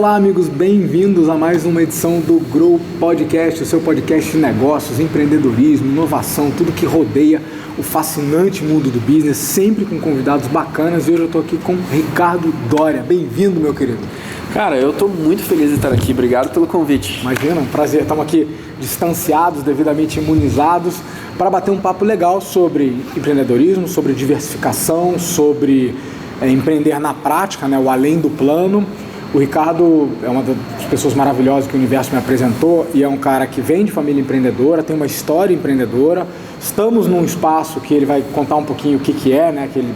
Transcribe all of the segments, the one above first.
Olá, amigos, bem-vindos a mais uma edição do Grow Podcast, o seu podcast de negócios, empreendedorismo, inovação, tudo que rodeia o fascinante mundo do business, sempre com convidados bacanas. E hoje eu estou aqui com Ricardo Doria. Bem-vindo, meu querido. Cara, eu estou muito feliz de estar aqui. Obrigado pelo convite. Imagina, um prazer. Estamos aqui distanciados, devidamente imunizados, para bater um papo legal sobre empreendedorismo, sobre diversificação, sobre empreender na prática, né, o além do plano. O Ricardo é uma das pessoas maravilhosas que o universo me apresentou e é um cara que vem de família empreendedora, tem uma história empreendedora. Estamos num espaço que ele vai contar um pouquinho o que é, né? Que ele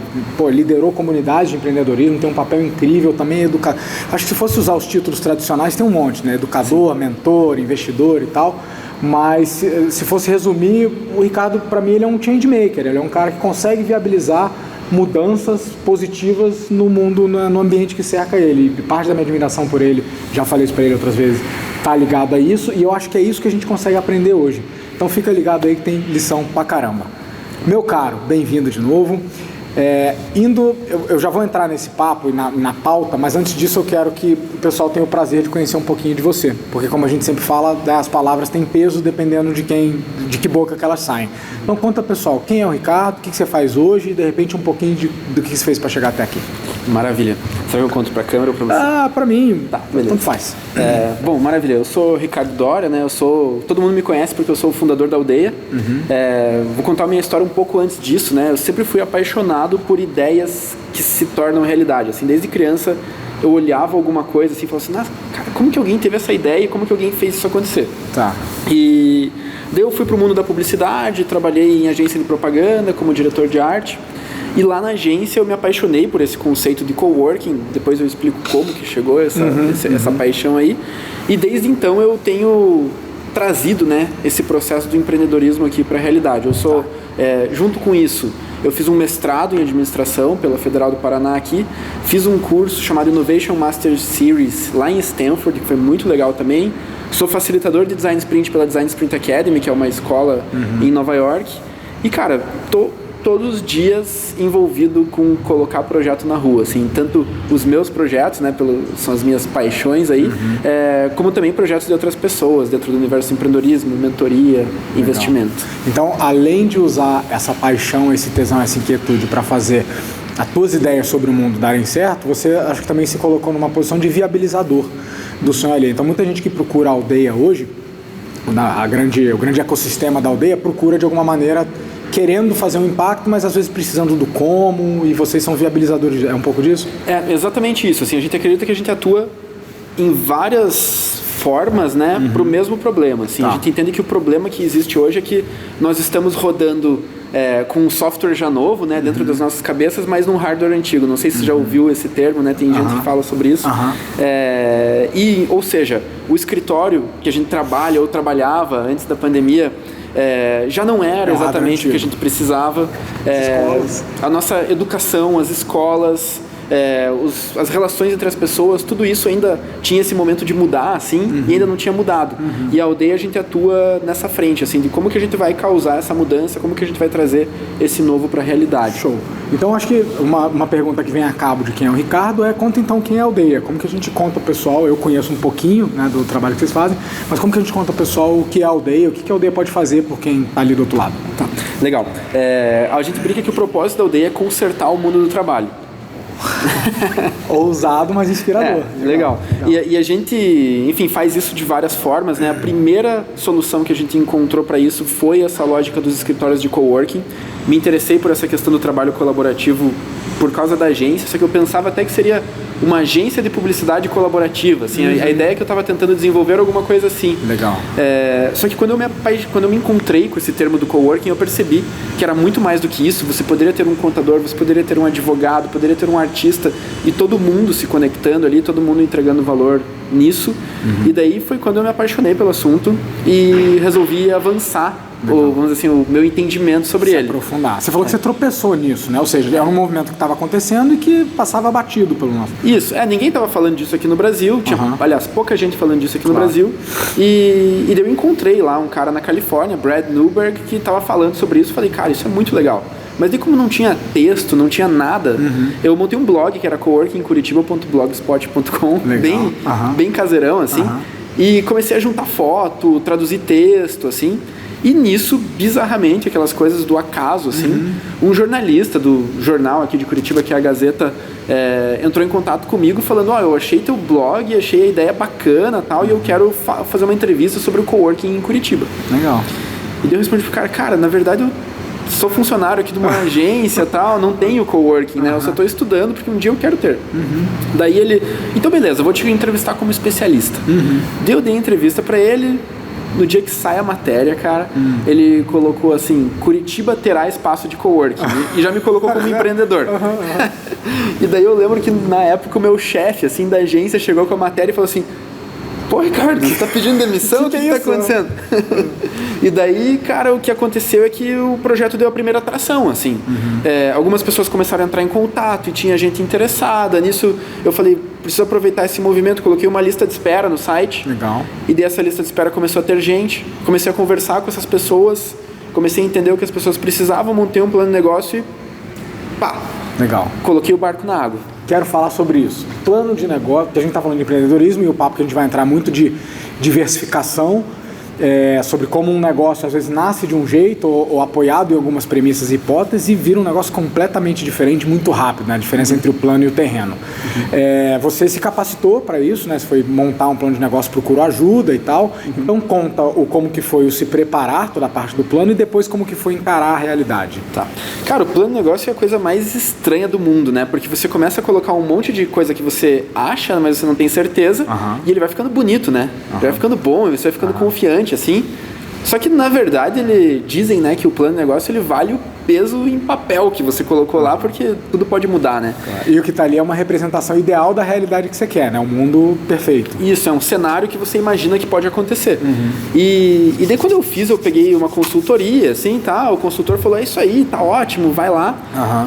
liderou comunidade de empreendedorismo, tem um papel incrível, também acho que se fosse usar os títulos tradicionais tem um monte, né? Educador, mentor, investidor e tal. Mas se fosse resumir, o Ricardo, para mim, ele é um change maker, ele é um cara que consegue viabilizar mudanças positivas no mundo, no ambiente que cerca ele. E parte da minha admiração por ele, já falei isso para ele outras vezes, tá ligado a isso, e eu acho que é isso que a gente consegue aprender hoje. Então fica ligado aí que tem lição pra caramba. Meu caro, bem-vindo de novo. Eu já vou entrar nesse papo e na pauta, mas antes disso eu quero que o pessoal tenha o prazer de conhecer um pouquinho de você, porque como a gente sempre fala, as palavras têm peso dependendo de que boca que elas saem. Então conta, pessoal, quem é o Ricardo, o que você faz hoje e de repente um pouquinho do que você fez para chegar até aqui. Maravilha. Será que eu conto para a câmera ou para você? Para mim, tá, beleza. Tanto faz. Bom, maravilha. Eu sou Ricardo Doria, né? Todo mundo me conhece porque eu sou o fundador da Aldeia. Vou contar a minha história um pouco antes disso, né? Eu sempre fui apaixonado por ideias que se tornam realidade. Assim, desde criança eu olhava alguma coisa assim e falava assim, cara, como que alguém teve essa ideia e como que alguém fez isso acontecer? Tá. E daí eu fui pro mundo da publicidade, trabalhei em agência de propaganda como diretor de arte. E lá na agência eu me apaixonei por esse conceito de coworking. Depois eu explico como que chegou essa paixão aí. E desde então eu tenho trazido, né, esse processo do empreendedorismo aqui para a realidade. Eu sou, junto com isso, eu fiz um mestrado em administração pela Federal do Paraná aqui. Fiz um curso chamado Innovation Master Series lá em Stanford, que foi muito legal também. Sou facilitador de Design Sprint pela Design Sprint Academy, que é uma escola em Nova York. E, cara, todos os dias envolvido com colocar projeto na rua, assim, tanto os meus projetos, né, são as minhas paixões aí, como também projetos de outras pessoas dentro do universo do empreendedorismo, mentoria, investimento. Então, além de usar essa paixão, esse tesão, essa inquietude para fazer as tuas ideias sobre o mundo darem certo, você acho que também se colocou numa posição de viabilizador do sonho ali. Então, muita gente que procura a Aldeia hoje, o grande ecossistema da Aldeia, procura de alguma maneira querendo fazer um impacto, mas às vezes precisando do como, e vocês são viabilizadores. É um pouco disso? É exatamente isso. Assim, a gente acredita que a gente atua em várias formas, né, para o mesmo problema. Assim, A gente entende que o problema que existe hoje é que nós estamos rodando com um software já novo, né, dentro das nossas cabeças, mas num hardware antigo. Não sei se você já ouviu esse termo, né? Tem gente que fala sobre isso. Ou seja, o escritório que a gente trabalha ou trabalhava antes da pandemia já não era exatamente o que a gente precisava. A nossa educação, as escolas, as relações entre as pessoas, tudo isso ainda tinha esse momento de mudar, assim, e ainda não tinha mudado. E a Aldeia, a gente atua nessa frente, assim, de como que a gente vai causar essa mudança, como que a gente vai trazer esse novo para a realidade. Show. Então, acho que uma pergunta que vem a cabo de quem é o Ricardo conta então quem é a Aldeia. Como que a gente conta ao pessoal, eu conheço um pouquinho, né, do trabalho que vocês fazem, mas como que a gente conta ao pessoal o que é a Aldeia, o que a Aldeia pode fazer por quem está ali do outro lado? Tá. Legal. A gente brinca que o propósito da Aldeia é consertar o mundo do trabalho. Ousado, mas inspirador. Legal. E a gente, enfim, faz isso de várias formas, né? A primeira solução que a gente encontrou para isso foi essa lógica dos escritórios de coworking. Me interessei por essa questão do trabalho colaborativo por causa da agência, só que eu pensava até que seria uma agência de publicidade colaborativa, assim, a ideia é que eu estava tentando desenvolver alguma coisa assim. Legal. Só que quando eu me encontrei com esse termo do coworking, eu percebi que era muito mais do que isso. Você poderia ter um contador, você poderia ter um advogado, poderia ter um artista, e todo mundo se conectando ali, todo mundo entregando valor nisso. E daí foi quando eu me apaixonei pelo assunto e resolvi avançar vamos dizer assim, o meu entendimento sobre ele. Aprofundar. Você falou que você tropeçou nisso, né? Ou seja, era um movimento que estava acontecendo e que passava batido pelo nosso. Isso. Ninguém estava falando disso aqui no Brasil. Tinha, aliás, pouca gente falando disso aqui no Brasil. E eu encontrei lá um cara na Califórnia, Brad Newberg, que estava falando sobre isso. Falei, cara, isso é muito legal. Mas daí como não tinha texto, não tinha nada, eu montei um blog que era coworkingcuritiba.blogspot.com, bem caseirão, assim. E comecei a juntar foto, traduzir texto, assim. E nisso, bizarramente, aquelas coisas do acaso, assim, um jornalista do jornal aqui de Curitiba, que é a Gazeta, entrou em contato comigo falando, eu achei teu blog, achei a ideia bacana tal, e eu quero fazer uma entrevista sobre o coworking em Curitiba. Legal. E daí eu respondi pro cara, na verdade eu sou funcionário aqui de uma agência tal, não tenho coworking, né? Eu só estou estudando porque um dia eu quero ter. Daí ele, então beleza, eu vou te entrevistar como especialista. Daí eu dei entrevista para ele. No dia que sai a matéria, cara, ele colocou assim, Curitiba terá espaço de coworking. E já me colocou como empreendedor. E daí eu lembro que na época o meu chefe, assim, da agência chegou com a matéria e falou assim, pô, Ricardo, você tá pedindo demissão? O que tá acontecendo? E daí, cara, o que aconteceu é que o projeto deu a primeira atração, assim. Algumas pessoas começaram a entrar em contato e tinha gente interessada. Nisso, eu falei, preciso aproveitar esse movimento. Coloquei uma lista de espera no site. Legal. E dessa lista de espera começou a ter gente. Comecei a conversar com essas pessoas. Comecei a entender o que as pessoas precisavam. Montei um plano de negócio e pá! Legal. Coloquei o barco na água. Quero falar sobre isso. Plano de negócio, porque a gente está falando de empreendedorismo e o papo que a gente vai entrar muito de diversificação, sobre como um negócio às vezes nasce de um jeito ou apoiado em algumas premissas e hipóteses e vira um negócio completamente diferente muito rápido, né? A diferença entre o plano e o terreno. Você se capacitou para isso, né? Você foi montar um plano de negócio, procurou ajuda e tal. Então conta como que foi o se preparar, toda a parte do plano, e depois como que foi encarar a realidade. Tá. Cara, o plano de negócio é a coisa mais estranha do mundo, né? Porque você começa a colocar um monte de coisa que você acha, mas você não tem certeza, e ele vai ficando bonito, né? Ele vai ficando bom, você vai ficando confiante, assim. Só que, na verdade, dizem, né, que o plano de negócio ele vale o peso em papel que você colocou lá, porque tudo pode mudar, né? E o que está ali é uma representação ideal da realidade que você quer, né? Um mundo perfeito. Isso, é um cenário que você imagina que pode acontecer. E daí quando eu fiz, eu peguei uma consultoria, assim, tá? O consultor falou, é isso aí, tá ótimo, vai lá.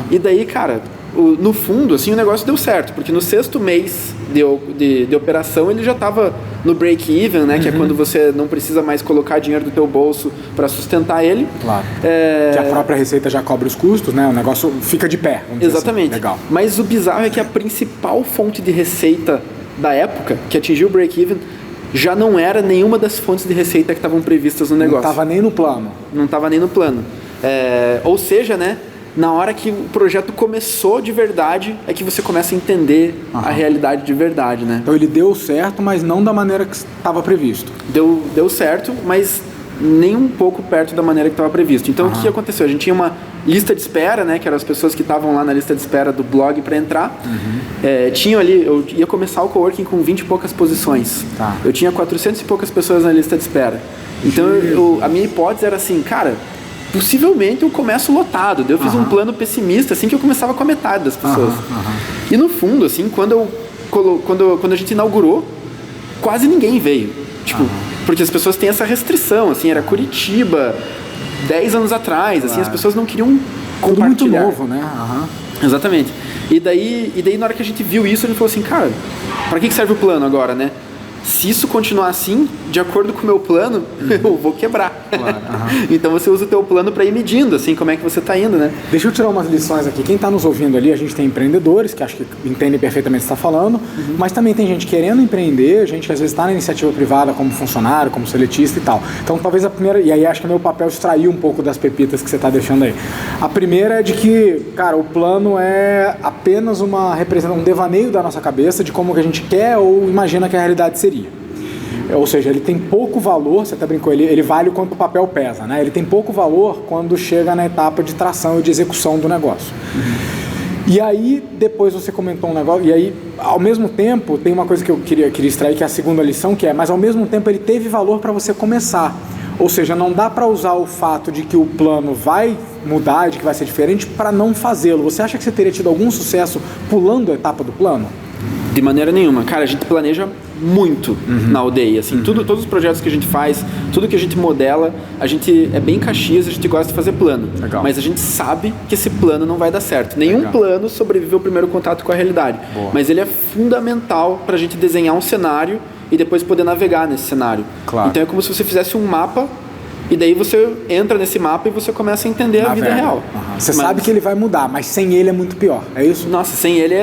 E daí, cara, no fundo, assim, o negócio deu certo, porque no 6º mês de operação ele já estava no break-even, né? Que é quando você não precisa mais colocar dinheiro do teu bolso para sustentar ele. Claro. Que a própria receita já cobre os custos, né? O negócio fica de pé. Exatamente. Assim. Legal. Mas o bizarro é que a principal fonte de receita da época, que atingiu o break-even, já não era nenhuma das fontes de receita que estavam previstas no negócio. Não estava nem no plano. Não estava nem no plano. Ou seja, né? Na hora que o projeto começou de verdade, é que você começa a entender a realidade de verdade, né? Então ele deu certo, mas não da maneira que estava previsto. Deu certo, mas nem um pouco perto da maneira que estava previsto. Então o que aconteceu? A gente tinha uma lista de espera, né? Que eram as pessoas que estavam lá na lista de espera do blog para entrar. Tinha ali, eu ia começar o coworking com 20 e poucas posições. Eu tinha 400 e poucas pessoas na lista de espera. Então a minha hipótese era assim, cara, possivelmente eu começo lotado. Daí eu fiz um plano pessimista, assim, que eu começava com a metade das pessoas. E no fundo, assim, quando a gente inaugurou, quase ninguém veio. Tipo, porque as pessoas têm essa restrição, assim, era Curitiba, 10 anos atrás, assim, as pessoas não queriam compartilhar. Tudo muito novo, né? Exatamente. E daí, na hora que a gente viu isso, a gente falou assim, cara, pra que serve o plano agora, né? Se isso continuar assim, de acordo com o meu plano, eu vou quebrar. Claro, Então você usa o teu plano para ir medindo, assim, como é que você está indo, né? Deixa eu tirar umas lições aqui. Quem está nos ouvindo ali, a gente tem empreendedores, que acho que entendem perfeitamente o que você está falando, mas também tem gente querendo empreender, gente que às vezes está na iniciativa privada como funcionário, como seletista e tal. Então talvez a primeira, e aí acho que é meu papel extrair um pouco das pepitas que você está deixando aí. A primeira é de que, cara, o plano é apenas um devaneio da nossa cabeça de como que a gente quer ou imagina que a realidade seria. Ou seja, ele tem pouco valor, você até brincou, ele vale o quanto o papel pesa, né? Ele tem pouco valor quando chega na etapa de tração e de execução do negócio. E aí, depois você comentou um negócio, e aí, ao mesmo tempo, tem uma coisa que eu queria extrair, que é a segunda lição, que é, mas ao mesmo tempo ele teve valor para você começar. Ou seja, não dá para usar o fato de que o plano vai mudar, de que vai ser diferente, para não fazê-lo. Você acha que você teria tido algum sucesso pulando a etapa do plano? De maneira nenhuma. Cara, a gente planeja muito na aldeia, assim, todos os projetos que a gente faz, tudo que a gente modela, a gente é bem Caxias, a gente gosta de fazer plano. Legal. Mas a gente sabe que esse plano não vai dar certo. Nenhum plano sobreviveu ao primeiro contato com a realidade. Boa. Mas ele é fundamental para a gente desenhar um cenário e depois poder navegar nesse cenário. Claro. Então é como se você fizesse um mapa E daí você entra nesse mapa e você começa a entender a vida real. Você sabe que ele vai mudar, mas sem ele é muito pior, é isso? Nossa, sem ele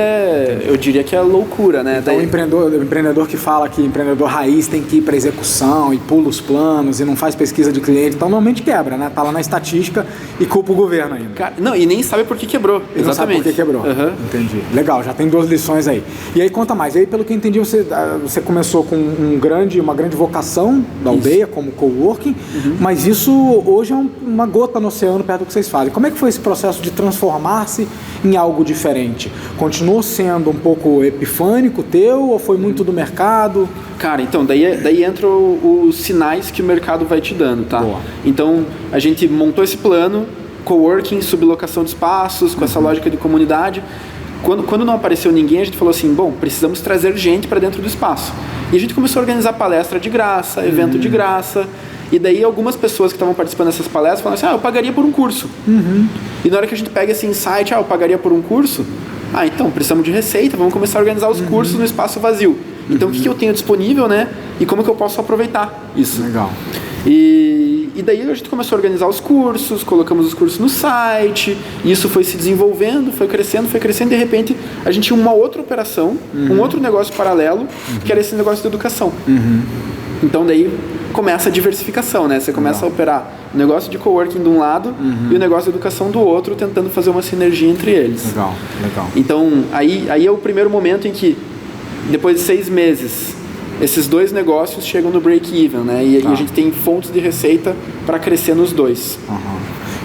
eu diria que é loucura, né? Então o empreendedor que fala que empreendedor raiz tem que ir para execução e pula os planos e não faz pesquisa de cliente, então normalmente quebra, né? Tá lá na estatística e culpa o governo ainda. Cara, não, e nem sabe por que quebrou. Exatamente. Não sabe por que quebrou. Entendi. Legal, já tem 2 lições aí. E aí conta mais. E aí, pelo que eu entendi, você começou com uma grande vocação da aldeia, como coworking, mas isso hoje é uma gota no oceano perto do que vocês fazem. Como é que foi esse processo de transformar-se em algo diferente? Continuou sendo um pouco epifânico teu ou foi muito do mercado? Cara, então, daí entram os sinais que o mercado vai te dando, tá? Boa. Então, a gente montou esse plano, coworking, sublocação de espaços, com essa lógica de comunidade. Quando não apareceu ninguém, a gente falou assim, bom, precisamos trazer gente para dentro do espaço. E a gente começou a organizar palestra de graça, evento de graça. E daí algumas pessoas que estavam participando dessas palestras falaram assim, eu pagaria por um curso. E na hora que a gente pega esse insight, eu pagaria por um curso? Então, precisamos de receita, vamos começar a organizar os cursos no espaço vazio. Então, o que eu tenho disponível, né? E como que eu posso aproveitar isso? Legal. E daí a gente começou a organizar os cursos, colocamos os cursos no site, e isso foi se desenvolvendo, foi crescendo, e de repente a gente tinha uma outra operação, um outro negócio paralelo, que era esse negócio de educação. Então daí começa a diversificação, né? Você começa a operar o negócio de coworking de um lado e o negócio de educação do outro, tentando fazer uma sinergia entre eles. Legal. Então aí é o primeiro momento em que, depois de 6 meses, esses 2 negócios chegam no break-even, né? E a gente tem fontes de receita para crescer nos 2.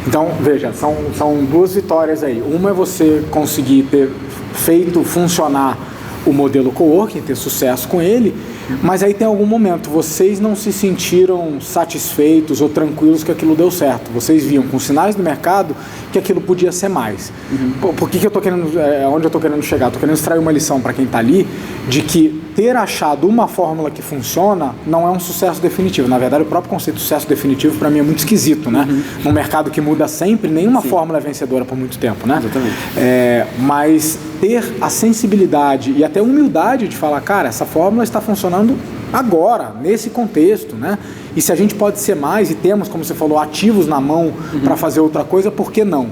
Então, veja, são 2 vitórias aí. Uma é você conseguir ter feito funcionar o modelo coworking, ter sucesso com ele, mas aí tem algum momento, vocês não se sentiram satisfeitos ou tranquilos que aquilo deu certo. Vocês viam com sinais do mercado que aquilo podia ser mais. Por que eu tô querendo, onde eu estou querendo chegar? Estou querendo extrair uma lição para quem está ali, de que ter achado uma fórmula que funciona não é um sucesso definitivo. Na verdade, o próprio conceito de sucesso definitivo para mim é muito esquisito, né? Num mercado que muda sempre, nenhuma fórmula é vencedora por muito tempo, né? Exatamente. Mas ter a sensibilidade e até a humildade de falar, cara, essa fórmula está funcionando agora, nesse contexto, né? E se a gente pode ser mais e temos, como você falou, ativos na mão para fazer outra coisa, por que não?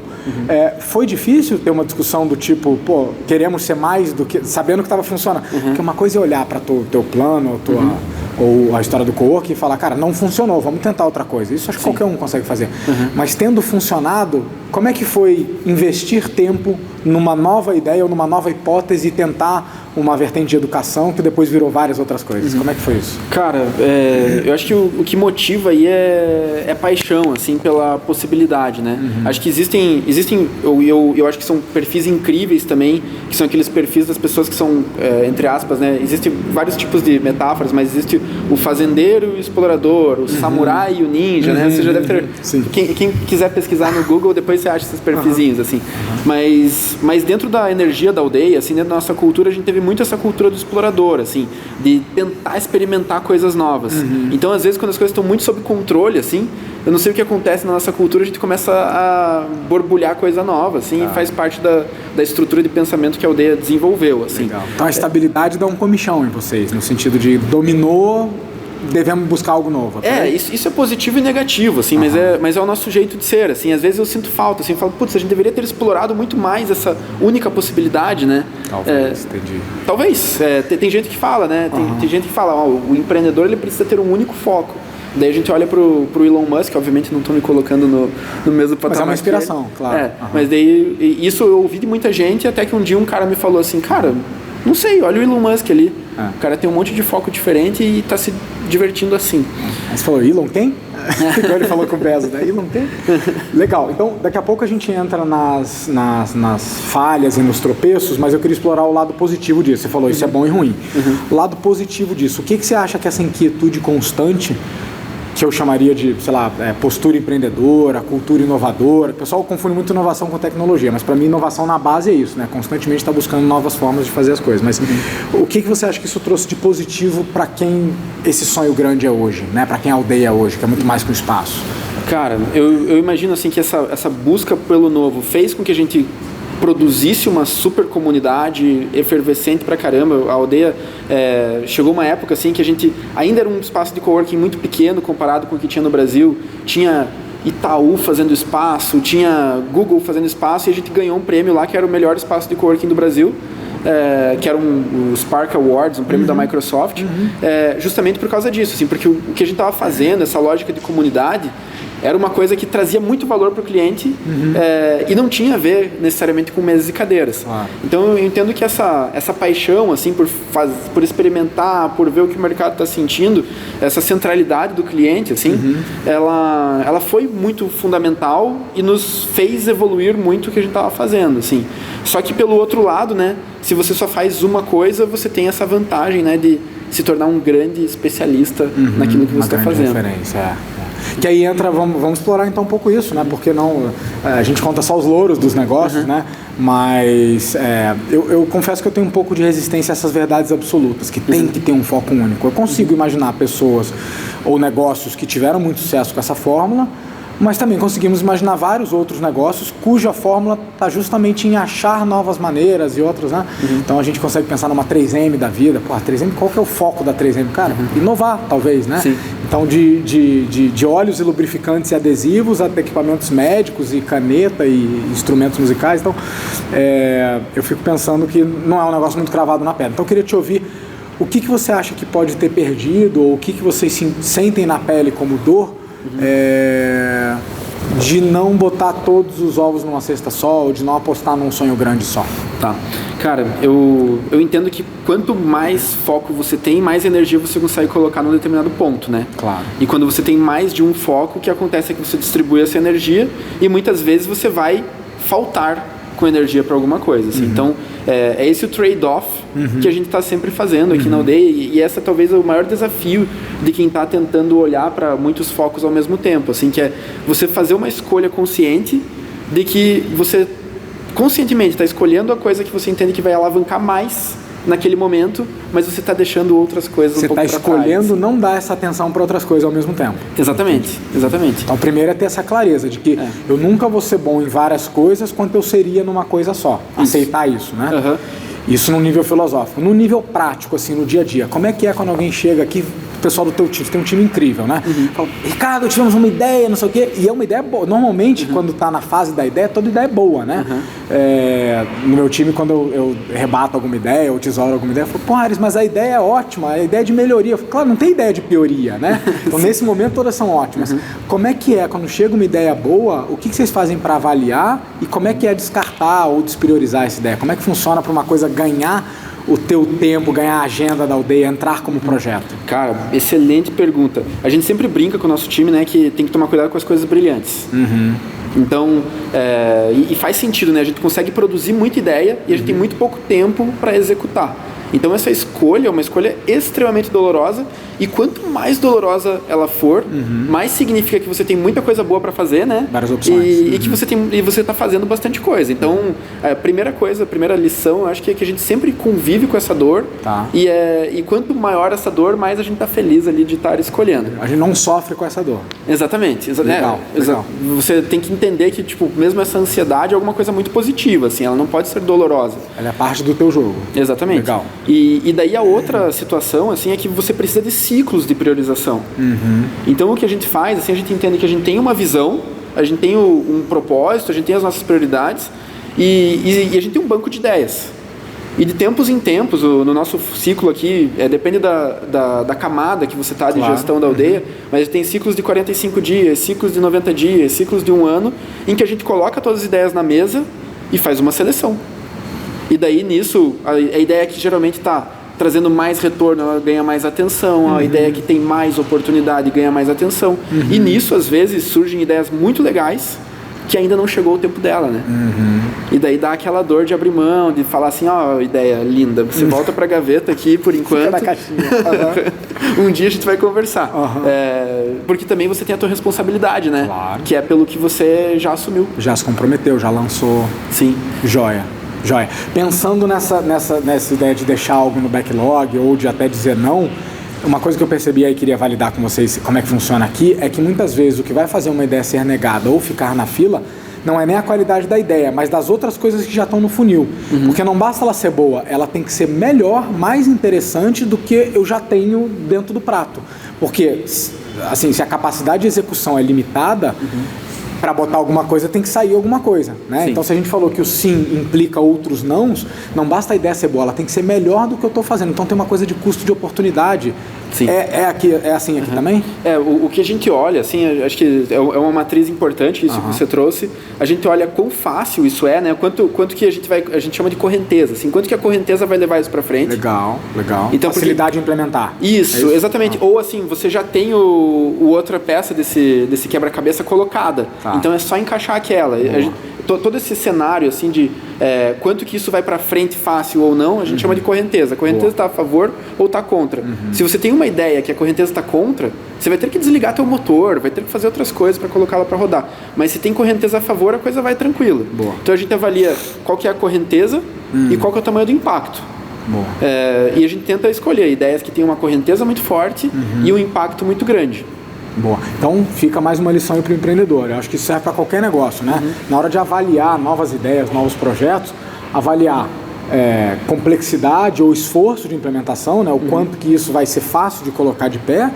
Foi difícil ter uma discussão do tipo, queremos ser mais do que... Sabendo que estava funcionando. Porque uma coisa é olhar para o teu plano, ou a história do coworking e falar, cara, não funcionou, vamos tentar outra coisa. Isso acho que qualquer um consegue fazer. Mas tendo funcionado, como é que foi investir tempo numa nova ideia ou numa nova hipótese e tentar uma vertente de educação que depois virou várias outras coisas? Como é que foi isso? Cara, eu acho que o que motiva aí é paixão, assim, pela possibilidade, né? Acho que existem eu acho que são perfis incríveis também, que são aqueles perfis das pessoas que são, entre aspas, né? Existem vários tipos de metáforas, mas existe o fazendeiro e o explorador, o samurai e o ninja, né? Você já deve ter... Quem quiser pesquisar no Google, depois você acha esses perfizinhos, assim. Mas dentro da energia da aldeia, assim, dentro da nossa cultura, a gente teve muito essa cultura do explorador, assim, de tentar experimentar coisas novas. Então, às vezes, quando as coisas estão muito sob controle, assim, eu não sei o que acontece na nossa cultura, a gente começa a borbulhar coisa nova, assim, e faz parte da estrutura de pensamento que a aldeia desenvolveu, assim. Legal. Então, a estabilidade dá um comichão em vocês, no sentido de dominou, devemos buscar algo novo. Isso é positivo e negativo, assim, mas é o nosso jeito de ser, assim. Às vezes eu sinto falta, assim, eu falo, putz, a gente deveria ter explorado muito mais essa única possibilidade, né? Talvez, entendi. Talvez. Tem gente que fala, né? Tem gente que fala, o empreendedor ele precisa ter um único foco. Daí a gente olha pro Elon Musk, obviamente não estou me colocando no mesmo patamar. Mas é uma inspiração, claro. Mas daí, isso eu ouvi de muita gente, até que um dia um cara me falou assim, cara, não sei, olha o Elon Musk ali. O cara tem um monte de foco diferente e está se divertindo assim. Aí você falou, Elon quem? Igual ele falou com o Bezos, né? Elon quem? Legal, então daqui a pouco a gente entra nas falhas e nos tropeços, mas eu queria explorar o lado positivo disso. Você falou, isso é bom e ruim. O lado positivo disso, o que você acha que essa inquietude constante, que eu chamaria de, sei lá, postura empreendedora, cultura inovadora. O pessoal confunde muito inovação com tecnologia, mas para mim inovação na base é isso, né? Constantemente está buscando novas formas de fazer as coisas. Mas o que você acha que isso trouxe de positivo para quem esse sonho grande é hoje, né? Para quem a aldeia é hoje, que é muito mais que o espaço? Cara, eu imagino assim que essa busca pelo novo fez com que a gente produzisse uma super comunidade efervescente pra caramba. A aldeia chegou uma época assim que a gente ainda era um espaço de coworking muito pequeno comparado com o que tinha no Brasil. Tinha Itaú fazendo espaço, tinha Google fazendo espaço, e a gente ganhou um prêmio lá que era o melhor espaço de coworking do Brasil. Que era o Spark Awards, um prêmio da Microsoft, justamente por causa disso, assim, porque o que a gente estava fazendo, essa lógica de comunidade, era uma coisa que trazia muito valor para o cliente e não tinha a ver necessariamente com mesas e cadeiras. Então eu entendo que essa paixão assim, por experimentar, por ver o que o mercado está sentindo, essa centralidade do cliente, assim, ela foi muito fundamental e nos fez evoluir muito o que a gente estava fazendo. Assim. Só que pelo outro lado, né, se você só faz uma coisa, você tem essa vantagem, né, de se tornar um grande especialista naquilo que você está fazendo. Referência, Que aí entra, vamos explorar então um pouco isso, né? Porque não, a gente conta só os louros dos negócios, né? Mas eu confesso que eu tenho um pouco de resistência a essas verdades absolutas, que tem que ter um foco único. Eu consigo imaginar pessoas ou negócios que tiveram muito sucesso com essa fórmula, mas também conseguimos imaginar vários outros negócios cuja fórmula está justamente em achar novas maneiras e outras, né? Então a gente consegue pensar numa 3M da vida. Pô, a 3M, qual que é o foco da 3M? Cara, inovar, talvez, né? Sim. Então de óleos e lubrificantes e adesivos até equipamentos médicos e caneta e instrumentos musicais. Então eu fico pensando que não é um negócio muito cravado na pedra. Então eu queria te ouvir, o que você acha que pode ter perdido, ou o que vocês sentem na pele como dor, de não botar todos os ovos numa cesta só, ou de não apostar num sonho grande só? Tá. Cara, eu entendo que quanto mais foco você tem, mais energia você consegue colocar num determinado ponto, né? Claro. E quando você tem mais de um foco, o que acontece é que você distribui essa energia e muitas vezes você vai faltar com energia para alguma coisa. Assim. Então, é esse o trade-off que a gente está sempre fazendo aqui na aldeia, e essa talvez é o maior desafio de quem está tentando olhar para muitos focos ao mesmo tempo, assim, que é você fazer uma escolha consciente de que você conscientemente está escolhendo a coisa que você entende que vai alavancar mais naquele momento, mas você está deixando outras coisas um pouco para trás. Você está escolhendo não dar essa atenção para outras coisas ao mesmo tempo. Exatamente. Então, primeiro é ter essa clareza de que eu nunca vou ser bom em várias coisas quanto eu seria numa coisa só. Aceitar isso, né? Isso no nível filosófico. No nível prático, assim, no dia a dia. Como é que é quando alguém chega aqui, o pessoal do teu time, você tem um time incrível, né? Fala, Ricardo, tivemos uma ideia, não sei o quê, e é uma ideia boa. Normalmente, quando está na fase da ideia, toda ideia é boa, né? No meu time, quando eu rebato alguma ideia, ou tesouro alguma ideia, eu falo, pô, Ares, mas a ideia é ótima, a ideia é de melhoria. Eu falo, claro, não tem ideia de pioria, né? Então, nesse momento, todas são ótimas. Como é que é, quando chega uma ideia boa, o que vocês fazem para avaliar, e como é que é descartar ou despriorizar essa ideia? Como é que funciona para uma coisa ganhar o teu tempo, ganhar a agenda da aldeia, entrar como projeto? Cara, excelente pergunta. A gente sempre brinca com o nosso time, né, que tem que tomar cuidado com as coisas brilhantes. Então, e faz sentido, né? A gente consegue produzir muita ideia e a gente tem muito pouco tempo para executar. Então essa escolha é uma escolha extremamente dolorosa, e quanto mais dolorosa ela for, mais significa que você tem muita coisa boa para fazer, né? Várias opções. E que você está fazendo bastante coisa. Então, a primeira lição, eu acho que é que a gente sempre convive com essa dor. Tá. E quanto maior essa dor, mais a gente está feliz ali de estar escolhendo. A gente não sofre com essa dor. Exatamente. Legal. Você tem que entender que, tipo, mesmo essa ansiedade é alguma coisa muito positiva, assim, ela não pode ser dolorosa. Ela é parte do teu jogo. Exatamente. Legal. E daí a outra situação, assim, é que você precisa de ciclos de priorização. Então o que a gente faz, assim, a gente entende que a gente tem uma visão, a gente tem um propósito, a gente tem as nossas prioridades e a gente tem um banco de ideias. E de tempos em tempos, no nosso ciclo aqui, depende da camada que você está de gestão da aldeia, mas a gente tem ciclos de 45 dias, ciclos de 90 dias, ciclos de 1 ano, em que a gente coloca todas as ideias na mesa e faz uma seleção. E daí nisso, a ideia que geralmente está trazendo mais retorno, ela ganha mais atenção, a ideia que tem mais oportunidade ganha mais atenção. E nisso, às vezes, surgem ideias muito legais que ainda não chegou o tempo dela, né? E daí dá aquela dor de abrir mão, de falar assim, ideia linda, você volta pra gaveta aqui por enquanto. Fica na caixinha. Um dia a gente vai conversar. Porque também você tem a tua responsabilidade, né? Claro. Que é pelo que você já assumiu. Já se comprometeu, já lançou. Sim. Joia. Pensando nessa ideia de deixar algo no backlog ou de até dizer não, uma coisa que eu percebi aí e queria validar com vocês como é que funciona aqui é que muitas vezes o que vai fazer uma ideia ser negada ou ficar na fila não é nem a qualidade da ideia, mas das outras coisas que já estão no funil. Porque não basta ela ser boa, ela tem que ser melhor, mais interessante do que eu já tenho dentro do prato. Porque, assim, se a capacidade de execução é limitada, para botar alguma coisa tem que sair alguma coisa, né? Então, se a gente falou que o sim implica outros nãos, não basta a ideia ser boa, ela tem que ser melhor do que eu estou fazendo. Então, tem uma coisa de custo de oportunidade. Sim. É assim aqui também? O que a gente olha, assim, acho que é uma matriz importante isso que você trouxe. A gente olha quão fácil isso é, né? Quanto que a gente chama de correnteza, assim, quanto que a correnteza vai levar isso para frente. Legal. Então, facilidade de implementar. Isso, exatamente. Ou assim, você já tem o outra peça desse quebra-cabeça colocada. Tá. Então é só encaixar aquela. Todo esse cenário assim de quanto que isso vai para frente fácil ou não, a gente chama de correnteza. A correnteza está a favor ou está contra. Se você tem uma ideia que a correnteza está contra, você vai ter que desligar teu motor, vai ter que fazer outras coisas para colocá-la para rodar. Mas se tem correnteza a favor, a coisa vai tranquila. Boa. Então a gente avalia qual que é a correnteza e qual que é o tamanho do impacto. E a gente tenta escolher ideias que têm uma correnteza muito forte e um impacto muito grande. Boa. Então fica mais uma lição para o empreendedor. Eu acho que isso serve para qualquer negócio, né? Na hora de avaliar novas ideias, novos projetos, avaliar complexidade ou esforço de implementação, né? O quanto que isso vai ser fácil de colocar de pé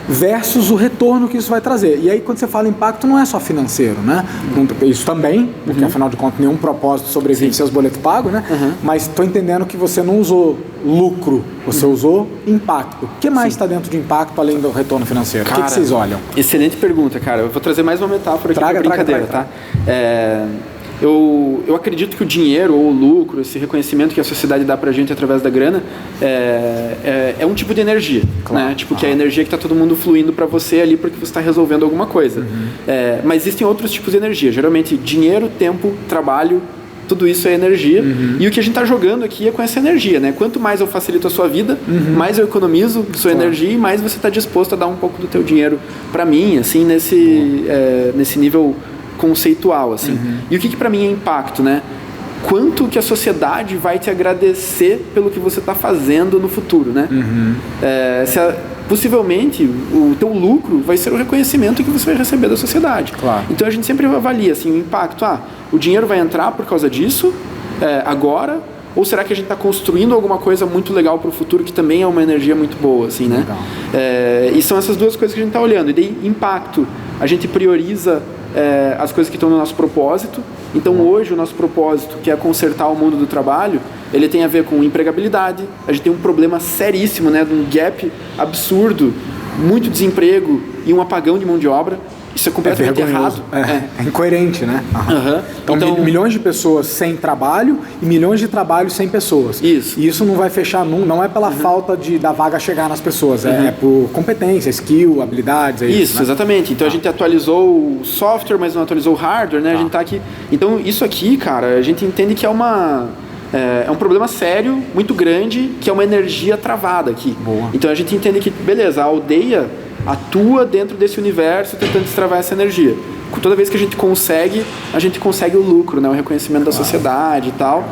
versus o retorno que isso vai trazer. E aí, quando você fala impacto, não é só financeiro, né? Isso também, porque afinal de contas, nenhum propósito sobrevive seus boletos pagos, né? Mas estou entendendo que você não usou lucro, você usou impacto. O que mais está dentro de impacto, além do retorno financeiro? Cara, o que vocês olham? Excelente pergunta, cara. Eu vou trazer mais uma metáfora aqui para brincadeira, tá? Eu acredito que o dinheiro ou o lucro, esse reconhecimento que a sociedade dá pra gente através da grana, é um tipo de energia, claro, né? Tipo, que é a energia que tá todo mundo fluindo para você ali porque você está resolvendo alguma coisa. Mas existem outros tipos de energia. Geralmente, dinheiro, tempo, trabalho, tudo isso é energia. E o que a gente está jogando aqui é com essa energia, né? Quanto mais eu facilito a sua vida, mais eu economizo sua energia e mais você está disposto a dar um pouco do teu dinheiro para mim, assim, nesse nível conceitual, assim. E o que para mim é impacto, né? Quanto que a sociedade vai te agradecer pelo que você está fazendo no futuro, né? Possivelmente, o teu lucro vai ser o reconhecimento que você vai receber da sociedade. Claro. Então, a gente sempre avalia, assim, o impacto. O dinheiro vai entrar por causa disso, agora, ou será que a gente está construindo alguma coisa muito legal para o futuro, que também é uma energia muito boa, assim, né? E são essas duas coisas que a gente está olhando. E daí, impacto, a gente prioriza as coisas que estão no nosso propósito. Então, hoje, o nosso propósito, que é consertar o mundo do trabalho, ele tem a ver com empregabilidade. A gente tem um problema seríssimo, né, de um gap absurdo, muito desemprego e um apagão de mão de obra. Isso é completamente errado. É incoerente, né? Então, milhões de pessoas sem trabalho e milhões de trabalhos sem pessoas. Isso. E isso não vai fechar, não é pela falta da vaga chegar nas pessoas, é por competência, skill, habilidades. Isso, né? Exatamente. Então a gente atualizou o software, mas não atualizou o hardware, né? A gente tá aqui. Então isso aqui, cara, a gente entende que é um problema sério, muito grande, que é uma energia travada aqui. Boa. Então a gente entende que, beleza, a aldeia atua dentro desse universo tentando destravar essa energia. Toda vez que a gente consegue o lucro, né? O reconhecimento da sociedade e tal.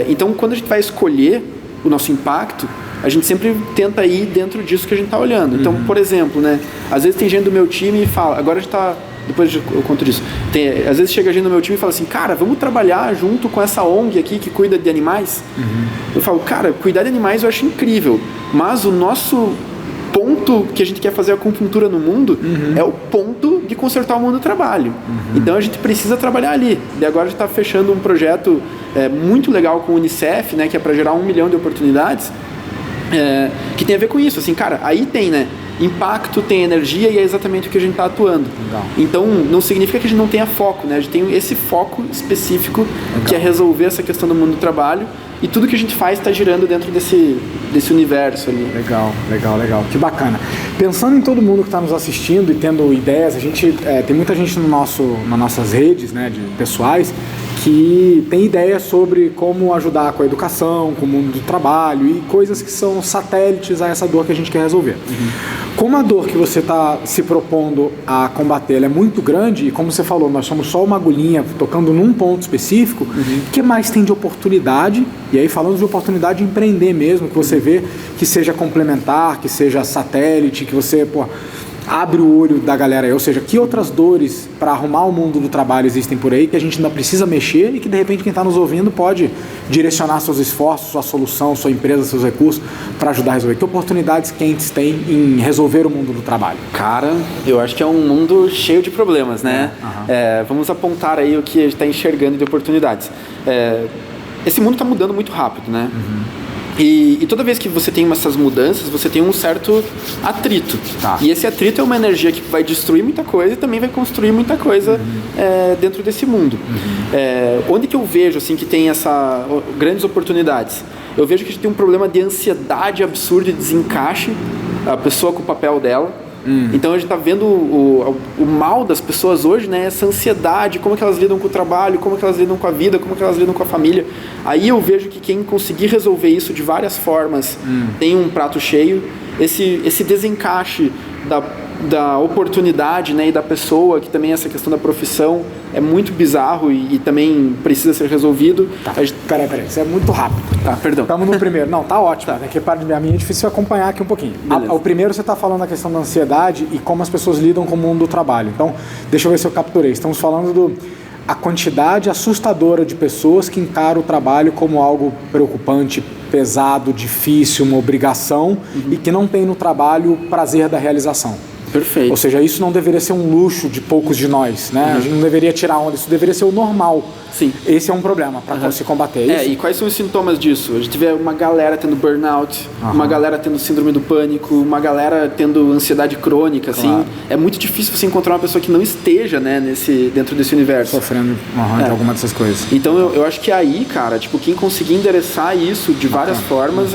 Então, quando a gente vai escolher o nosso impacto, a gente sempre tenta ir dentro disso que a gente está olhando. Então, por exemplo, né? Às vezes tem gente do meu time e fala, agora a gente está... Depois eu conto disso. Às vezes chega gente no meu time e fala assim, cara, vamos trabalhar junto com essa ONG aqui que cuida de animais? Eu falo, cara, cuidar de animais eu acho incrível, mas o nosso ponto que a gente quer fazer a acupuntura no mundo é o ponto de consertar o mundo do trabalho. Então a gente precisa trabalhar ali. E agora a gente está fechando um projeto muito legal com o Unicef, né, que é para gerar 1 milhão de oportunidades, que tem a ver com isso. Assim, cara, aí tem, né? Impacto, tem energia e é exatamente o que a gente está atuando. Legal. Então, não significa que a gente não tenha foco, né? A gente tem esse foco específico que é resolver essa questão do mundo do trabalho e tudo que a gente faz está girando dentro desse universo ali. Legal. Que bacana. Pensando em todo mundo que está nos assistindo e tendo ideias, a gente tem muita gente nas nossas redes, né, de pessoais, que tem ideias sobre como ajudar com a educação, com o mundo do trabalho e coisas que são satélites a essa dor que a gente quer resolver. Como a dor que você está se propondo a combater ela é muito grande, e como você falou, nós somos só uma agulhinha tocando num ponto específico, o que mais tem de oportunidade? E aí falando de oportunidade de empreender mesmo, que você vê que seja complementar, que seja satélite, que você abre o olho da galera aí, ou seja, que outras dores para arrumar o mundo do trabalho existem por aí que a gente ainda precisa mexer e que de repente quem está nos ouvindo pode direcionar seus esforços, sua solução, sua empresa, seus recursos para ajudar a resolver. Que oportunidades quentes tem em resolver o mundo do trabalho? Cara, eu acho que é um mundo cheio de problemas, né? Vamos apontar aí o que a gente está enxergando de oportunidades. Esse mundo está mudando muito rápido, né? E toda vez que você tem essas mudanças, você tem um certo atrito. E esse atrito é uma energia que vai destruir muita coisa e também vai construir muita coisa dentro desse mundo. Onde que eu vejo assim, que tem grandes oportunidades? Eu vejo que a gente tem um problema de ansiedade absurda e desencaixe, a pessoa com o papel dela. Então a gente está vendo o mal das pessoas hoje, né? Essa ansiedade, como que elas lidam com o trabalho, como que elas lidam com a vida, como que elas lidam com a família. Aí eu vejo que quem conseguir resolver isso de várias formas tem um prato cheio. Esse desencaixe da oportunidade, né, e da pessoa, que também essa questão da profissão é muito bizarro e também precisa ser resolvido. Peraí, isso é muito rápido. Perdão. Estamos no primeiro. Não, tá ótimo. É que para mim é difícil acompanhar aqui um pouquinho. O primeiro você está falando da questão da ansiedade e como as pessoas lidam com o mundo do trabalho. Então, deixa eu ver se eu capturei. Estamos falando a quantidade assustadora de pessoas que encaram o trabalho como algo preocupante, pesado, difícil, uma obrigação e que não tem no trabalho o prazer da realização. Perfeito. Ou seja, isso não deveria ser um luxo de poucos de nós, né? A gente não deveria tirar onda, isso deveria ser o normal. Sim. Esse é um problema para se combater. É isso? E quais são os sintomas disso? A gente vê uma galera tendo burnout, uma galera tendo síndrome do pânico, uma galera tendo ansiedade crônica, assim. É muito difícil você encontrar uma pessoa que não esteja, né, dentro desse universo. Sofrendo de alguma dessas coisas. Então eu acho que aí, cara, tipo, quem conseguir endereçar isso de várias formas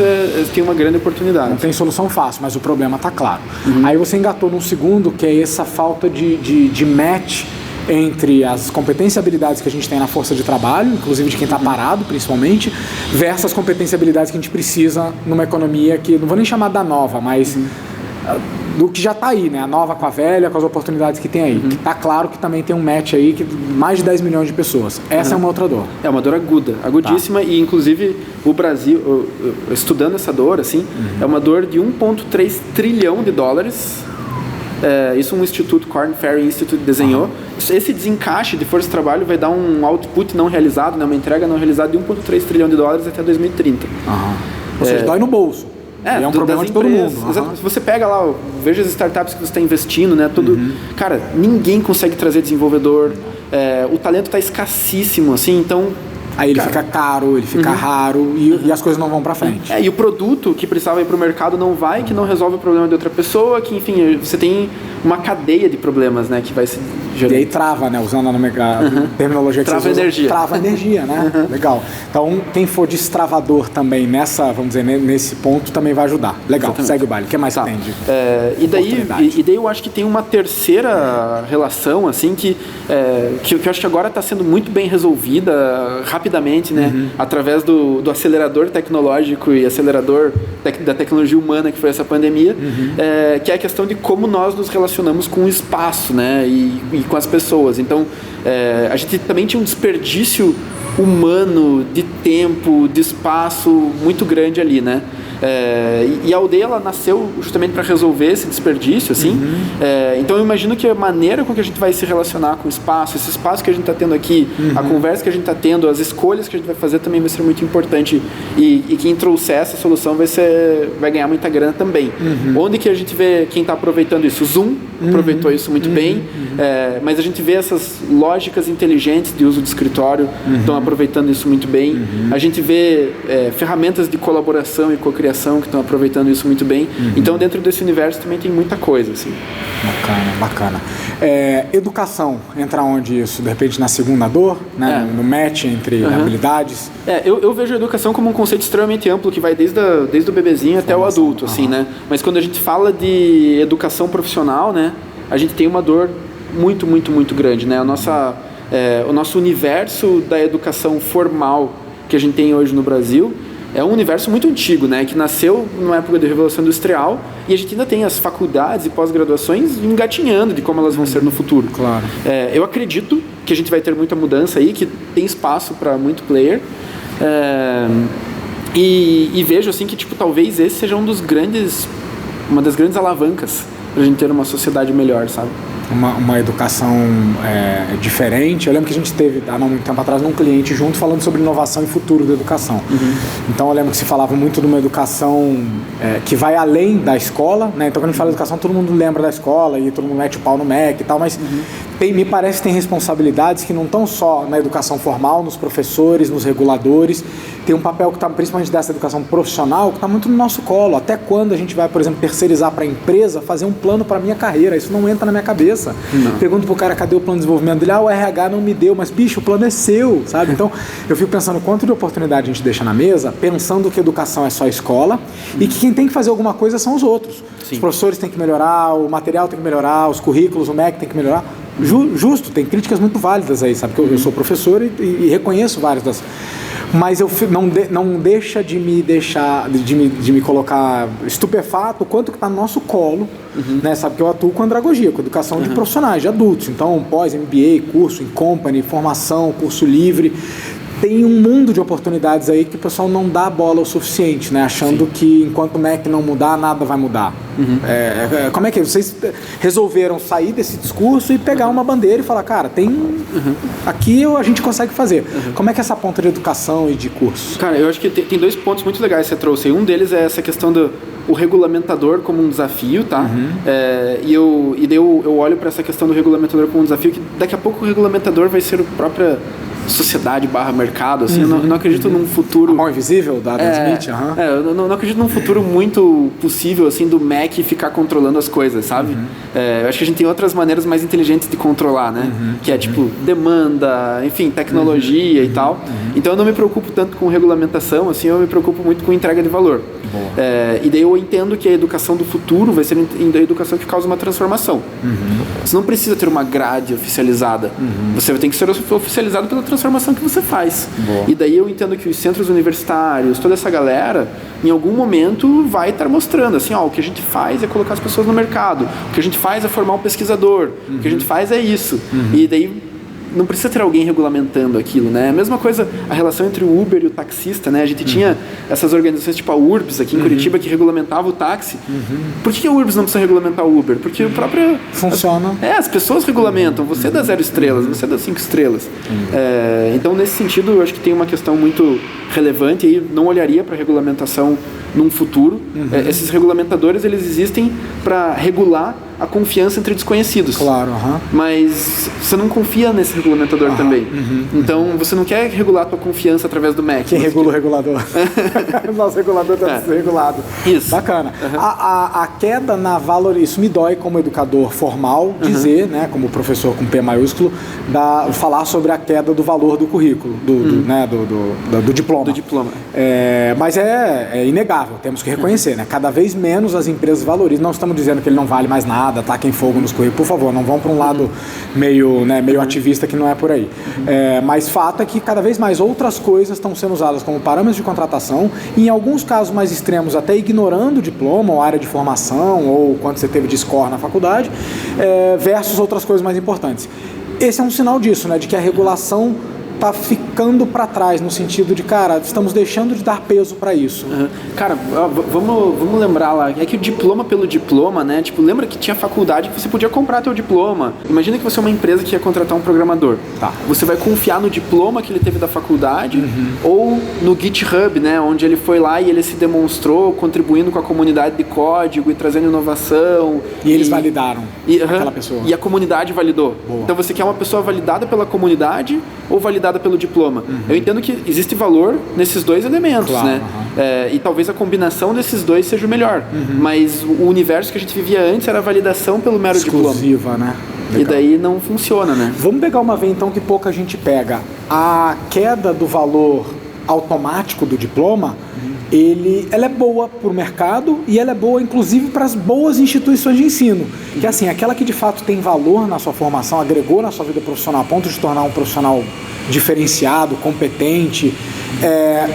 tem uma grande oportunidade. Não tem solução fácil, mas o problema tá claro. Aí você engatou num segundo, que é essa falta de match entre as competências e habilidades que a gente tem na força de trabalho, inclusive de quem está parado, principalmente, versus as competências e habilidades que a gente precisa numa economia que, não vou nem chamar da nova, mas do que já está aí, né? A nova com a velha, com as oportunidades que tem aí. Está claro que também tem um match aí que mais de 10 milhões de pessoas. Essa é uma outra dor. É uma dor agudíssima, e inclusive o Brasil, estudando essa dor, assim, é uma dor de 1,3 trilhão de dólares. Isso um instituto, Korn Ferry Institute, desenhou. Esse desencaixe de força de trabalho vai dar um output não realizado, né, uma entrega não realizada de 1,3 trilhão de dólares até 2030. Ou seja, dói no bolso. É um problema de todo mundo. Se você pega lá, veja as startups que você está investindo, né, tudo. Cara, ninguém consegue trazer desenvolvedor. O talento está escassíssimo, assim, então... Aí ele fica caro, ele fica raro e as coisas não vão pra frente. E o produto que precisava ir pro mercado não vai, que não resolve o problema de outra pessoa, que, enfim, você tem uma cadeia de problemas, né, que vai se gerando. E aí trava, né, usando a terminologia que trava você usa. energia. Trava energia, né? Legal. Então, quem for destravador também vamos dizer, nesse ponto, também vai ajudar. Legal, exatamente. Segue o baile. O que mais você tem de e daí eu acho que tem uma terceira relação, assim, que eu acho que agora está sendo muito bem resolvida rapidamente, né? Através do acelerador tecnológico e acelerador da tecnologia humana que foi essa pandemia, que é a questão de como nós nos relacionamos com o espaço, né? E com as pessoas. Então, a gente também tinha um desperdício humano, de tempo, de espaço muito grande ali, né? E a aldeia, ela nasceu justamente para resolver esse desperdício, assim. Então eu imagino que a maneira com que a gente vai se relacionar com o espaço, esse espaço que a gente está tendo aqui, a conversa que a gente está tendo, as escolhas que a gente vai fazer também vai ser muito importante, e quem trouxer essa solução vai ganhar muita grana também. Onde que a gente vê quem está aproveitando isso? O Zoom aproveitou isso muito bem, mas a gente vê essas lógicas inteligentes de uso de escritório estão aproveitando isso muito bem. A gente vê ferramentas de colaboração e cocriação que estão aproveitando isso muito bem. Então, dentro desse universo também tem muita coisa, assim. Bacana. Educação, entra onde isso? De repente na segunda dor, né? No match entre habilidades? Eu vejo a educação como um conceito extremamente amplo, que vai desde o bebezinho até o adulto, assim, né? Mas quando a gente fala de educação profissional, né? A gente tem uma dor muito, muito, muito grande, né? O nosso universo da educação formal que a gente tem hoje no Brasil é um universo muito antigo, né, que nasceu numa época de Revolução Industrial, e a gente ainda tem as faculdades e pós-graduações engatinhando de como elas vão ser no futuro. Claro. Eu acredito que a gente vai ter muita mudança aí, que tem espaço para muito player, e vejo assim que, tipo, talvez esse seja uma das grandes alavancas pra gente ter uma sociedade melhor, sabe? Uma educação diferente. Eu lembro que a gente teve, há não muito tempo atrás, um cliente junto falando sobre inovação e futuro da educação. Então eu lembro que se falava muito de uma educação que vai além da escola, né? Então quando a gente fala de educação, todo mundo lembra da escola e todo mundo mete o pau no MEC e tal, mas me parece que tem responsabilidades que não estão só na educação formal, nos professores, nos reguladores. Tem um papel que está, principalmente dessa educação profissional, que está muito no nosso colo. Até quando a gente vai, por exemplo, terceirizar para a empresa fazer um plano para a minha carreira? Isso não entra na minha cabeça. Não. Pergunto pro cara, cadê o plano de desenvolvimento dele? O RH não me deu, mas bicho, o plano é seu, sabe? Então, eu fico pensando quanto de oportunidade a gente deixa na mesa, pensando que educação é só escola e que quem tem que fazer alguma coisa são os outros. Sim. Os professores têm que melhorar, o material tem que melhorar, os currículos, o MEC tem que melhorar. Justo, tem críticas muito válidas aí, sabe? Porque eu sou professor e reconheço várias das... Mas eu não deixa de me colocar estupefato o quanto que está no nosso colo, né? Sabe que eu atuo com andragogia, com educação de profissionais, de adultos. Então, pós-MBA, curso em company, formação, curso livre. Tem um mundo de oportunidades aí que o pessoal não dá bola o suficiente, né? Achando que enquanto o MEC não mudar, nada vai mudar. Como é que vocês resolveram sair desse discurso e pegar uma bandeira e falar, cara, aqui a gente consegue fazer. Como é que é essa ponta de educação e de curso? Cara, eu acho que tem 2 pontos muito legais que você trouxe. Um deles é essa questão do regulamentador como um desafio, tá? E daí eu olho para essa questão do regulamentador como um desafio, que daqui a pouco o regulamentador vai ser o próprio sociedade / mercado, assim. Eu não acredito num futuro... A mão invisível da Adam Smith? Eu não acredito num futuro muito possível, assim, do MEC ficar controlando as coisas, sabe? Eu acho que a gente tem outras maneiras mais inteligentes de controlar, né? Que é, tipo, demanda, enfim, tecnologia e tal. Então eu não me preocupo tanto com regulamentação, assim, eu me preocupo muito com entrega de valor. E daí eu entendo que a educação do futuro vai ser a educação que causa uma transformação. Você não precisa ter uma grade oficializada. Você tem que ser oficializado pela transformação que você faz. E daí eu entendo que os centros universitários, toda essa galera, em algum momento vai estar mostrando assim, o que a gente faz é colocar as pessoas no mercado, o que a gente faz é formar um pesquisador, o que a gente faz é isso. E daí não precisa ter alguém regulamentando aquilo, né? A mesma coisa, a relação entre o Uber e o taxista, né? A gente tinha essas organizações tipo a URBS aqui em Curitiba que regulamentava o táxi. Por que a URBS não precisa regulamentar o Uber? Porque o próprio... Funciona. As pessoas regulamentam. Você dá 0 estrelas, você dá 5 estrelas. Então, nesse sentido, eu acho que tem uma questão muito relevante e não olharia para a regulamentação num futuro. Esses regulamentadores, eles existem para regular a confiança entre desconhecidos. Claro, Mas você não confia nesse regulamentador também. Então, você não quer regular a tua confiança através do MEC. Quem regula o regulador? O nosso regulador deve ser regulado. Isso. Bacana. A queda na valorização, isso me dói como educador formal, dizer, né, como professor com P maiúsculo, falar sobre a queda do valor do currículo, do diploma. Do diploma. Mas é inegável, temos que reconhecer, né? Cada vez menos as empresas valorizam. Não estamos dizendo que ele não vale mais nada, taquem fogo nos currículos, por favor, não vão para um lado meio ativista que não é por aí. Mas fato é que cada vez mais outras coisas estão sendo usadas como parâmetros de contratação, e em alguns casos mais extremos até ignorando o diploma ou área de formação ou quanto você teve de score na faculdade, versus outras coisas mais importantes. Esse é um sinal disso, né? De que a regulação está ficando para trás, no sentido de, cara, estamos deixando de dar peso para isso. Cara, vamos lembrar lá, é que o diploma pelo diploma, né? Tipo, lembra que tinha faculdade que você podia comprar teu diploma. Imagina que você é uma empresa que ia contratar um programador. Tá. Você vai confiar no diploma que ele teve da faculdade ou no GitHub, né? Onde ele foi lá e ele se demonstrou contribuindo com a comunidade de código e trazendo inovação. E eles validaram aquela pessoa. E a comunidade validou. Boa. Então você quer uma pessoa validada pela comunidade ou validada pelo diploma? Eu entendo que existe valor nesses dois elementos, claro, né? E talvez a combinação desses dois seja o melhor. Mas o universo que a gente vivia antes era a validação pelo mero exclusiva, diploma. Né? Legal. E daí não funciona, né? Vamos pegar uma vez então que pouca gente pega. A queda do valor automático do diploma, ela é boa para o mercado e ela é boa inclusive para as boas instituições de ensino, que assim, aquela que de fato tem valor na sua formação, agregou na sua vida profissional a ponto de tornar um profissional diferenciado, competente,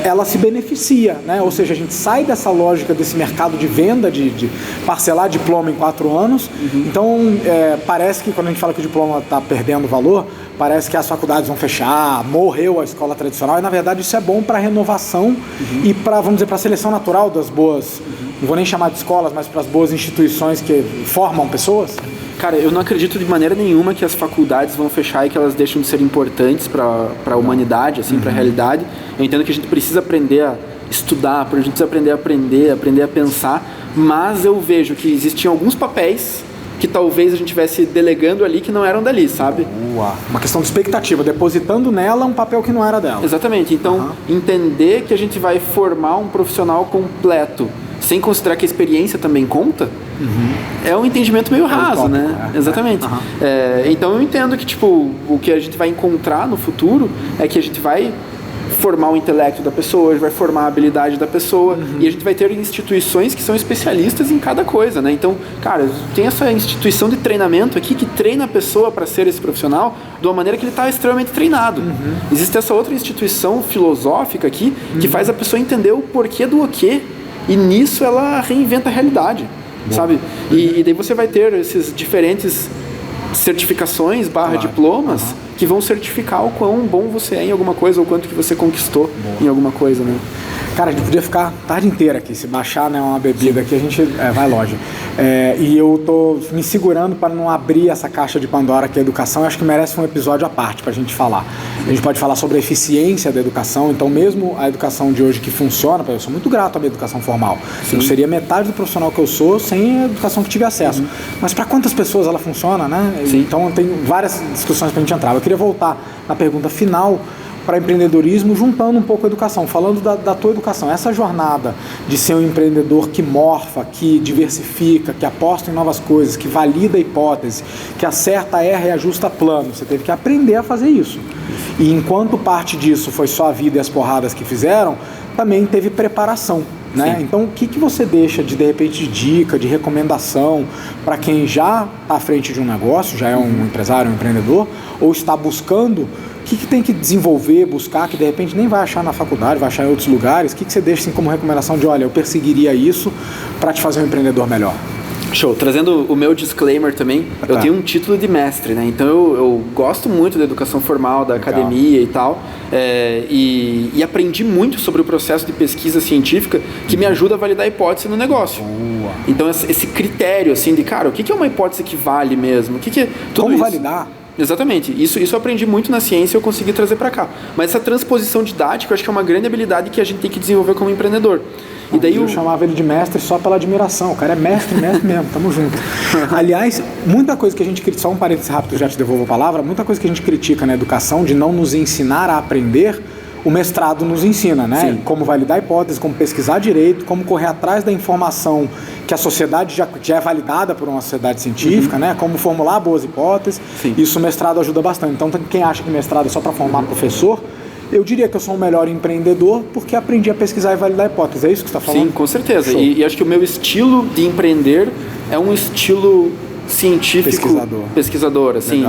ela se beneficia, né? Ou seja, a gente sai dessa lógica desse mercado de venda, de parcelar diploma em 4 anos. Então, parece que quando a gente fala que o diploma está perdendo valor, parece que as faculdades vão fechar, morreu a escola tradicional, e na verdade isso é bom para a renovação e para, vamos dizer, para a seleção natural das boas não vou nem chamar de escolas, mas para as boas instituições que formam pessoas? Cara, eu não acredito de maneira nenhuma que as faculdades vão fechar e que elas deixam de ser importantes para a humanidade, assim, para a realidade. Eu entendo que a gente precisa aprender a estudar, a gente precisa aprender a pensar, mas eu vejo que existiam alguns papéis que talvez a gente estivesse delegando ali que não eram dali, sabe? Uma questão de expectativa, depositando nela um papel que não era dela. Exatamente. Então, entender que a gente vai formar um profissional completo sem considerar que a experiência também conta, é um entendimento meio raso, né? Exatamente. Então eu entendo que, tipo, o que a gente vai encontrar no futuro é que a gente vai formar o intelecto da pessoa, a gente vai formar a habilidade da pessoa, e a gente vai ter instituições que são especialistas em cada coisa, né? Então, cara, tem essa instituição de treinamento aqui que treina a pessoa para ser esse profissional de uma maneira que ele está extremamente treinado. Existe essa outra instituição filosófica aqui que faz a pessoa entender o porquê do o quê, e nisso ela reinventa a realidade, sabe? E daí você vai ter esses diferentes certificações / diplomas que vão certificar o quão bom você é em alguma coisa ou quanto que você conquistou em alguma coisa, né? Cara, a gente podia ficar a tarde inteira aqui. Se baixar, né, uma bebida aqui, a gente vai longe. E eu tô me segurando para não abrir essa caixa de Pandora que é a educação. Eu acho que merece um episódio à parte para a gente falar. A gente pode falar sobre a eficiência da educação. Então, mesmo a educação de hoje que funciona, eu sou muito grato à minha educação formal. Eu seria metade do profissional que eu sou sem a educação que tive acesso. Mas para quantas pessoas ela funciona, né? Então, tem várias discussões para a gente entrar. Eu queria voltar na pergunta final para empreendedorismo, juntando um pouco a educação, falando da tua educação, essa jornada de ser um empreendedor que morfa, que diversifica, que aposta em novas coisas, que valida a hipótese, que acerta, erra e ajusta plano, você teve que aprender a fazer isso. E enquanto parte disso foi só a vida e as porradas que fizeram, também teve preparação, né? Então, o que você deixa de repente, de dica, de recomendação para quem já está à frente de um negócio, já é um empresário, um empreendedor, ou está buscando? O que tem que desenvolver, buscar, que de repente nem vai achar na faculdade, vai achar em outros lugares? O que você deixa assim, como recomendação de, olha, eu perseguiria isso para te fazer um empreendedor melhor? Show. Trazendo o meu disclaimer também, eu tenho um título de mestre, né? Então eu gosto muito da educação formal, da academia e tal, e aprendi muito sobre o processo de pesquisa científica que me ajuda a validar a hipótese no negócio. Então esse critério, assim, de, cara, o que é uma hipótese que vale mesmo? O que é tudo como isso? Validar? Exatamente, isso eu aprendi muito na ciência e eu consegui trazer para cá. Mas essa transposição didática eu acho que é uma grande habilidade que a gente tem que desenvolver como empreendedor. E daí eu chamava ele de mestre só pela admiração, o cara é mestre mesmo, tamo junto. Aliás, muita coisa que a gente critica, só um parênteses rápido, já te devolvo a palavra, muita coisa que a gente critica na educação de não nos ensinar a aprender, o mestrado nos ensina, né? Sim. Como validar hipóteses, como pesquisar direito, como correr atrás da informação que a sociedade já é validada por uma sociedade científica, né? Como formular boas hipóteses. Sim. Isso o mestrado ajuda bastante. Então, quem acha que mestrado é só para formar professor, eu diria que eu sou um melhor empreendedor porque aprendi a pesquisar e validar hipóteses. É isso que você está falando? Sim, com certeza. E acho que o meu estilo de empreender é um estilo científico, pesquisador assim.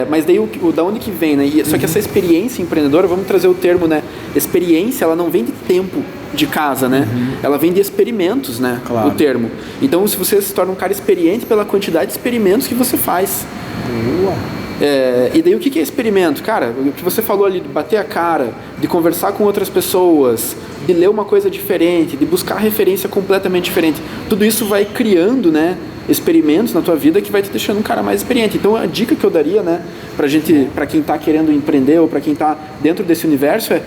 Mas daí da onde que vem, né? Só que essa experiência empreendedora, vamos trazer o termo, né? Experiência, ela não vem de tempo de casa, né? Ela vem de experimentos, né? Claro. O termo. Então, se você se torna um cara experiente pela quantidade de experimentos que você faz. E daí o que é experimento? Cara, o que você falou ali, de bater a cara, de conversar com outras pessoas, de ler uma coisa diferente, de buscar referência completamente diferente. Tudo isso vai criando, né, experimentos na tua vida que vai te deixando um cara mais experiente. Então a dica que eu daria, né, para quem está querendo empreender ou para quem está dentro desse universo é: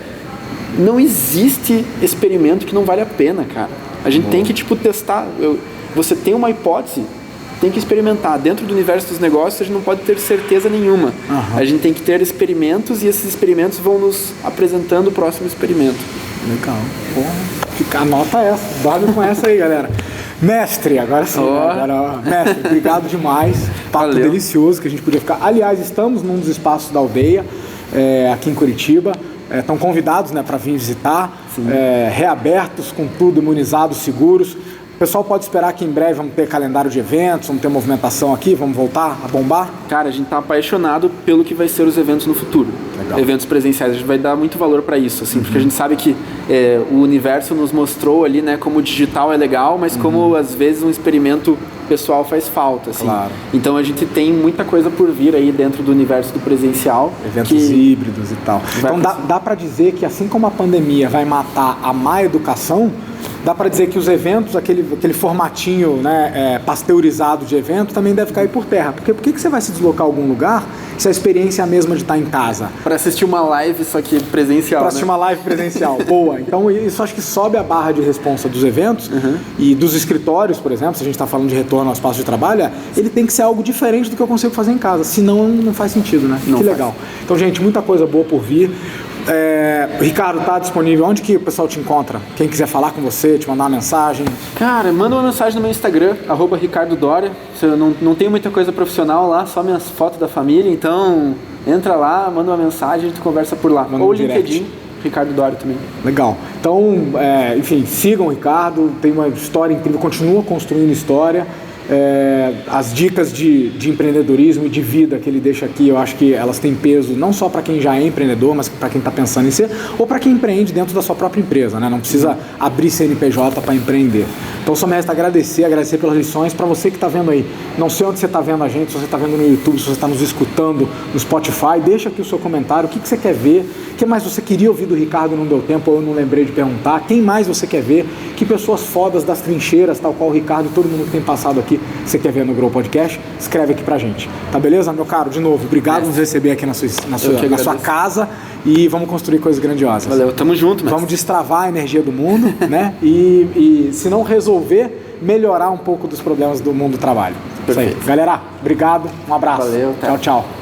não existe experimento que não vale a pena, cara. A gente tem que testar. Você tem uma hipótese, tem que experimentar. Dentro do universo dos negócios, a gente não pode ter certeza nenhuma. A gente tem que ter experimentos e esses experimentos vão nos apresentando o próximo experimento. Legal. Anota essa. Dorme com essa aí, galera. Mestre, agora sim. Mestre, obrigado demais. Papo delicioso que a gente podia ficar. Aliás, estamos num dos espaços da aldeia, aqui em Curitiba. Estão convidados, né, para vir visitar. Reabertos, com tudo, imunizados, seguros. O pessoal pode esperar que em breve vamos ter calendário de eventos, vamos ter movimentação aqui, vamos voltar a bombar? Cara, a gente tá apaixonado pelo que vai ser os eventos no futuro. Legal. Eventos presenciais, a gente vai dar muito valor para isso, assim, porque a gente sabe que o universo nos mostrou ali, né, como o digital é legal, mas como às vezes um experimento pessoal faz falta, assim. Claro. Então a gente tem muita coisa por vir aí dentro do universo do presencial. Eventos híbridos e tal. Então dá para dizer que assim como a pandemia vai matar a má educação, dá para dizer que os eventos, aquele formatinho, né, pasteurizado de evento, também deve cair por terra. Porque por que você vai se deslocar a algum lugar se a experiência é a mesma de estar em casa? Para assistir uma live, só que presencial, Para assistir uma live presencial, boa. Então isso acho que sobe a barra de responsa dos eventos e dos escritórios, por exemplo, se a gente está falando de retorno ao espaço de trabalho, ele tem que ser algo diferente do que eu consigo fazer em casa, senão não faz sentido, né? Não que faz. legal. Então, gente, muita coisa boa por vir. Ricardo, tá disponível? Onde que o pessoal te encontra? Quem quiser falar com você, te mandar uma mensagem? Cara, manda uma mensagem no meu Instagram, @Ricardo Doria. Eu não tenho muita coisa profissional lá, só minhas fotos da família, então entra lá, manda uma mensagem, a gente conversa por lá. Manda Ou um direct. LinkedIn, Ricardo Doria também. Legal. Então, enfim, sigam o Ricardo, tem uma história incrível, continua construindo história. As dicas de empreendedorismo e de vida que ele deixa aqui, eu acho que elas têm peso não só para quem já é empreendedor, mas para quem está pensando em ser, ou para quem empreende dentro da sua própria empresa, né? Não precisa abrir CNPJ para empreender. Então só me resta agradecer pelas lições. Para você que está vendo aí, não sei onde você está vendo a gente, se você está vendo no YouTube, se você está nos escutando no Spotify, deixa aqui o seu comentário, o que você quer ver, o que mais você queria ouvir do Ricardo e não deu tempo, ou eu não lembrei de perguntar, quem mais você quer ver, que pessoas fodas das trincheiras, tal qual o Ricardo e todo mundo que tem passado aqui, você quer ver no Grow Podcast, escreve aqui pra gente. Tá beleza, meu caro? De novo, obrigado por nos receber aqui na sua casa e vamos construir coisas grandiosas. Valeu, tamo junto, Vamos destravar a energia do mundo, né? E se não resolver, melhorar um pouco dos problemas do mundo do trabalho. Perfeito. Isso aí. Galera, obrigado, um abraço. Valeu, tchau, tchau.